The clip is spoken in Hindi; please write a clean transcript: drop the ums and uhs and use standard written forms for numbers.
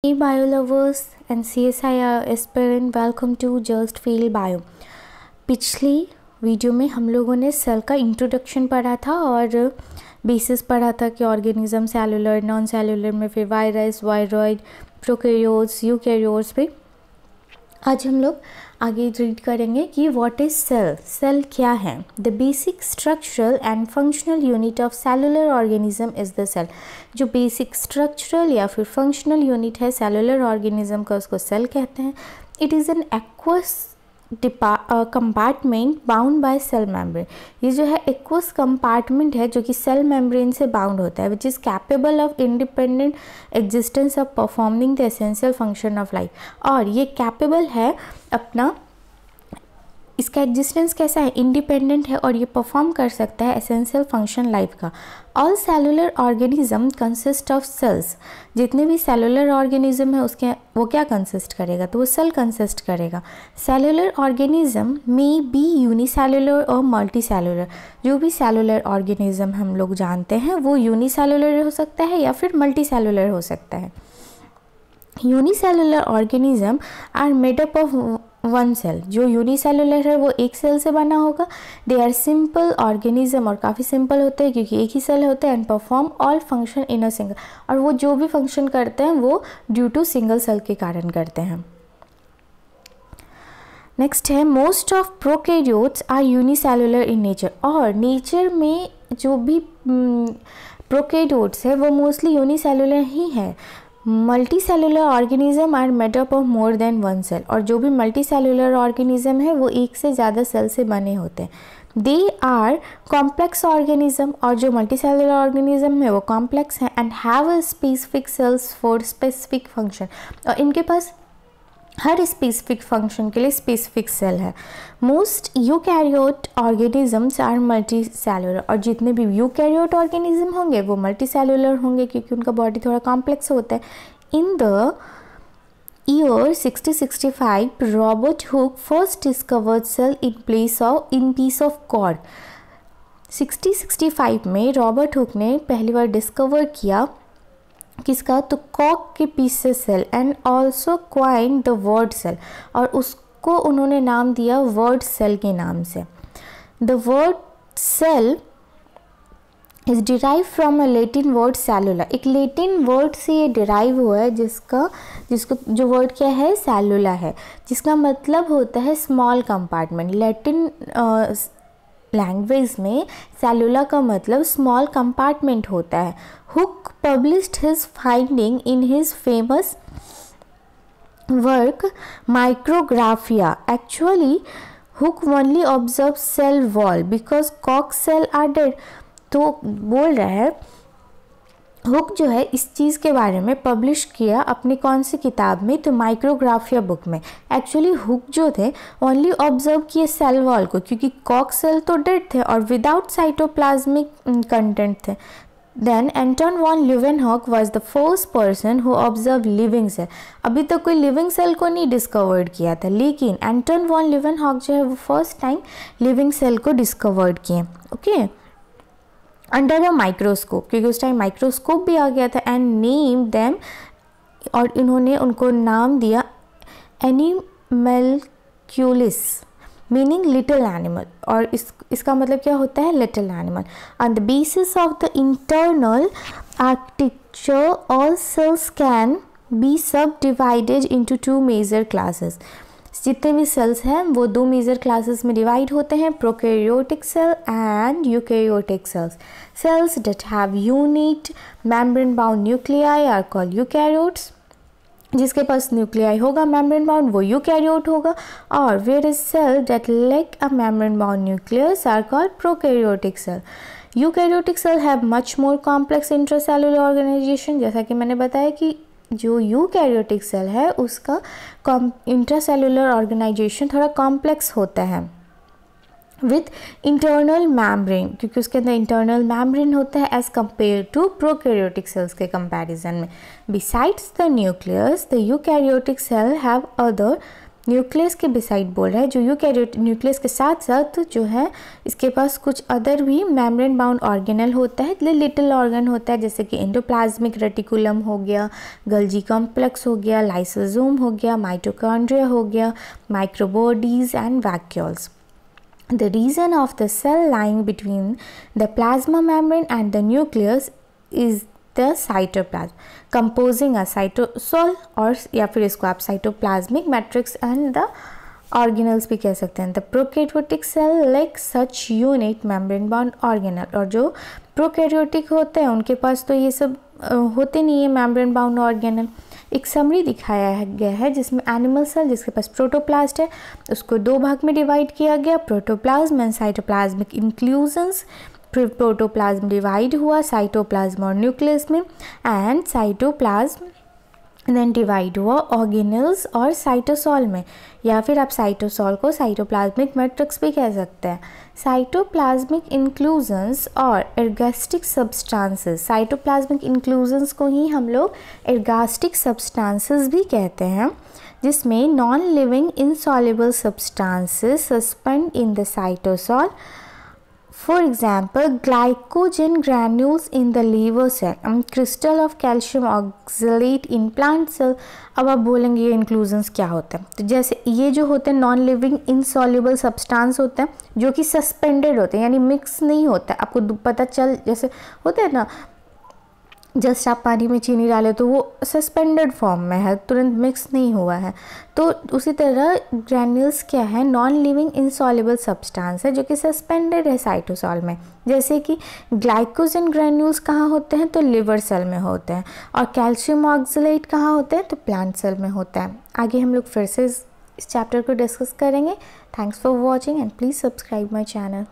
Hey bio lovers and CSI aspirant, welcome to Just Feel Bio। पिछली वीडियो में हम लोगों ने सेल का इंट्रोडक्शन पढ़ा था और बेसिस पढ़ा था कि ऑर्गेनिज्म सेलुलर, नॉन सेलुलर में फिर वायरस, वायरॉइड, प्रोकैरियोट्स, यूकैरियोट्स पे। आज हम लोग आगे रीड करेंगे कि व्हाट इज सेल, सेल क्या है। The basic structural and functional unit of cellular organism is the cell. जो बेसिक स्ट्रक्चरल या फिर फंक्शनल यूनिट है सेलुलर ऑर्गेनिज्म का, उसको सेल कहते हैं। It is an aqueous compartment bound by cell membrane. ये जो है एक्वस कंपार्टमेंट है जो कि सेल मेम्ब्रेन से बाउंड होता है, which is capable of independent existence of performing the essential function of life. और ये कैपेबल है अपना, इसका एग्जिस्टेंस कैसा है, इंडिपेंडेंट है और ये परफॉर्म कर सकता है एसेंशियल फंक्शन लाइफ का। All cellular organism consist of cells. जितने भी सेलुलर ऑर्गेनिज्म है उसके वो क्या कंसिस्ट करेगा, तो वो सेल कंसिस्ट करेगा। Cellular organism may be unicellular और मल्टी सेलुलर। जो भी सेलुलर ऑर्गेनिज्म हम लोग जानते हैं वो यूनिसेलुलर हो सकता है या फिर मल्टी सेलुलर हो सकता है। Unicellular organism are made up of one cell. जो यूनिसेलुलर है वो एक सेल से बना होगा। दे आर सिंपल ऑर्गेनिज्म, और काफ़ी सिंपल होते हैं क्योंकि एक ही सेल होता है। And perform all function in a single, और वो जो भी फंक्शन करते हैं वो ड्यू टू सिंगल सेल के कारण करते हैं। नेक्स्ट है most of prokaryotes are unicellular in nature. और नेचर में जो भी प्रोकैरियोट्स है वो मोस्टली यूनिसेलुलर ही है। Multi cellular organism are made up of more than one cell. और जो भी मल्टी सेलुलर ऑर्गेनिज्म है वो एक से ज़्यादा सेल से बने होते हैं। दे आर कॉम्प्लेक्स ऑर्गेनिज्म, और जो मल्टी सेलुलर ऑर्गेनिज्म है वो कॉम्प्लेक्स है and have a specific cells for specific function. और इनके पास हर स्पेसिफिक फंक्शन के लिए स्पेसिफिक सेल है। Most eukaryote organisms are multi cellular. और जितने भी यूकैरियोट ऑर्गेनिज्म होंगे वो मल्टी सेलुलर होंगे क्योंकि उनका बॉडी थोड़ा कॉम्प्लेक्स होता है। In the year 6065 Robert Hooke first discovered cell in piece of cork. 6065 में रॉबर्ट हुक ने पहली बार डिस्कवर किया किसका, तो कॉक के पीस से cell, and also coin the word cell. और उसको उन्होंने नाम दिया वर्ड सेल के नाम से। The word cell is derive from a Latin word सेलुला। एक लेटिन वर्ड से ये डिराइव हुआ है जिसको जो वर्ड क्या है, सेलुला है, जिसका मतलब होता है स्मॉल कंपार्टमेंट। लेटिन लैंग्वेज में सेलुला का मतलब स्मॉल कंपार्टमेंट होता है। Hooke published his finding in his famous work Micrographia. Actually Hooke only observe cell wall because कॉक सेल आर डेड। तो बोल रहा है हुक जो है इस चीज़ के बारे में पब्लिश किया अपनी कौन सी किताब में, तो माइक्रोग्राफिया बुक में। एक्चुअली हुक जो थे ओनली ऑब्जर्व किए सेल वॉल को क्योंकि कॉक सेल तो डेड थे और विदाउट साइटोप्लाज्मिक कंटेंट थे। Then Anton von Leeuwenhoek was the first person who observe living cell. अभी तक कोई लिविंग सेल को नहीं डिस्कवर्ड किया था, लेकिन एंटन वॉन ल्यूवेनहॉक जो है वो फर्स्ट टाइम लिविंग सेल को डिस्कवर्ड किए। ओके, अंडर अ माइक्रोस्कोप, क्योंकि उस टाइम माइक्रोस्कोप भी आ गया था। एंड नेम देम, और इन्होंने उनको नाम दिया एनिमल्क्यूलिस, मीनिंग लिटिल एनिमल। और इसका मतलब क्या होता है, little animal. On the basis of the internal architecture all cells can be subdivided into two major classes. जितने भी सेल्स हैं वो दो मेजर क्लासेस में डिवाइड होते हैं, prokaryotic cell and eukaryotic cells. Cells that have unit membrane bound nuclei are called eukaryotes. जिसके पास न्यूक्लियाई होगा मेम्ब्रेन बाउंड वो यूकैरियोट होगा। और where is cell that lack a membrane bound nucleus are called prokaryotic cell. Eukaryotic cell have much more complex intracellular organization. जैसा कि मैंने बताया कि जो यूकैरियोटिक सेल है उसका इंट्रासेलुलर ऑर्गेनाइजेशन थोड़ा कॉम्प्लेक्स होता है विथ इंटरनल मैम्ब्रेन, क्योंकि उसके अंदर इंटरनल मैम्ब्रेन होता है as compare to prokaryotic cells के कंपैरिजन में। Besides the nucleus the eukaryotic cell have other nucleus के बिसाइड बोल रहा है, जो यूकैरियोट न्यूक्लियस के साथ साथ जो है इसके पास कुछ अदर भी मेम्ब्रेन बाउंड ऑर्गेनल होता है, लिटिल ऑर्गन होता है, जैसे कि एंडोप्लाज्मिक रेटिकुलम हो गया, गल्जी कॉम्प्लेक्स हो गया, लाइसोसोम हो गया, माइटोकॉन्ड्रिया हो गया, microbodies and vacuoles. The region of the cell lying between the plasma membrane and the nucleus is the cytoplasm, composing a cytosol और या फिर इसको आप cytoplasmic matrix and the organelles भी कह सकते हैं. The prokaryotic cell like such unit membrane bound organelle. और जो prokaryotic होते हैं उनके पास तो ये सब होते नहीं है membrane bound organelle. एक समरी दिखाया गया है जिसमें एनिमल सेल जिसके पास प्रोटोप्लास्ट है उसको दो भाग में डिवाइड किया गया, protoplasm and cytoplasmic inclusions. Protoplasm divide हुआ साइटोप्लाज्म और न्यूक्लियस में, एंड साइटोप्लाज्म देन डिवाइड हुआ ऑर्गेनल्स और साइटोसॉल में, या फिर आप साइटोसॉल को साइटोप्लाज्मिक मैट्रिक्स भी कह सकते हैं. साइटोप्लाज्मिक इंक्लूजन्स और एर्गास्टिक सब्सटेंसेस, साइटोप्लाज्मिक इंक्लूजन्स को ही हम लोग एर्गास्टिक सब्सटेंसेस भी कहते हैं, जिसमें non living insoluble substances suspend in the cytosol. For example, glycogen granules in the liver cell and crystal of calcium oxalate in plant cell. अब आप बोलेंगे ये इंक्लूजन्स क्या होते हैं, तो जैसे ये जो होते हैं नॉन लिविंग इनसॉल्युबल सब्सटेंस होते हैं जो कि सस्पेंडेड होते हैं, यानी मिक्स नहीं होता है. आपको पता चल जैसे होता है ना, जस्ट आप पानी में चीनी डालें तो वो सस्पेंडेड फॉर्म में है, तुरंत मिक्स नहीं हुआ है. तो उसी तरह ग्रैन्यूल्स क्या है, नॉन लिविंग इनसॉल्युबल सब्सटेंस है जो कि सस्पेंडेड है साइटोसॉल में. जैसे कि ग्लाइकोजन ग्रैन्यूल्स कहाँ होते हैं, तो लिवर सेल में होते हैं, और कैल्शियम ऑक्सलेट कहाँ होते हैं, तो प्लांट सेल में होता है. आगे हम लोग फिर से इस चैप्टर को डिस्कस करेंगे. Thanks for watching and please subscribe my channel.